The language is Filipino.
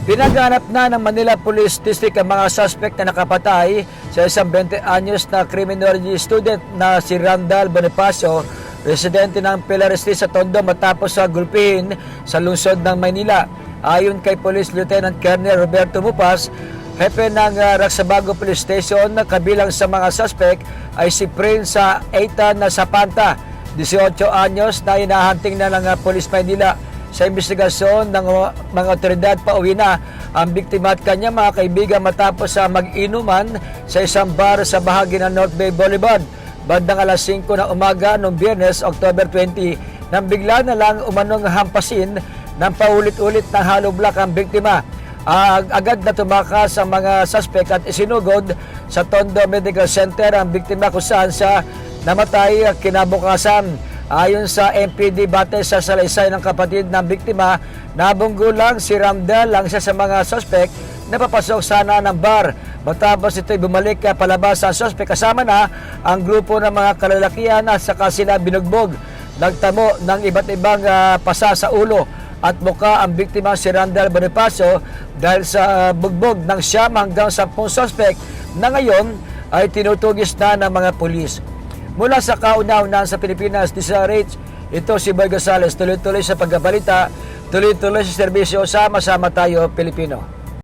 Pinaghanap na ng Manila Police District ang mga suspect na nakapatay sa isang 20 anyos na criminology student na si Randall Bonifacio, residente ng Pilar Street sa Tondo matapos sa gulpihin sa lungsod ng Maynila. Ayon kay Police Lieutenant Colonel Roberto Mupas, hepe ng Raksabago Police Station, na kabilang sa mga suspect ay si Prince Eitan na Sapanta, 18 anyos, na hinahunting na ng Police Maynila. Sa investigasyon ng mga otoridad, pauwi na ang biktima at kanya mga kaibigan matapos sa mag-inuman sa isang bar sa bahagi ng North Bay Boulevard. Bandang alas 5 na umaga noong Biyernes, October 20, nang bigla na lang umanong hampasin ng paulit-ulit na hollow block ang biktima. Agad na tumakas ang mga suspect at isinugod sa Tondo Medical Center ang biktima kung saan siya namatay kinabukasan. Ayon sa MPD, batay sa salaysay ng kapatid ng biktima, nabunggo lang si Ramdal lang siya sa mga suspect na papasok sana ng bar. Matapos ito'y bumalik palabas sa suspect kasama na ang grupo ng mga kalalakihan at saka sila binugbog. Nagtamo ng iba't ibang pasa sa ulo at muka ang biktima si Randall Bonifacio dahil sa bugbog ng siyam hanggang 10 suspect na ngayon ay tinutugis na ng mga pulis. Mula sa kauna-unahan sa Pilipinas, DZRH, ito si Boy Gonzales, tuloy-tuloy sa pagbabalita, tuloy-tuloy sa serbisyo, sama-sama tayo Pilipino.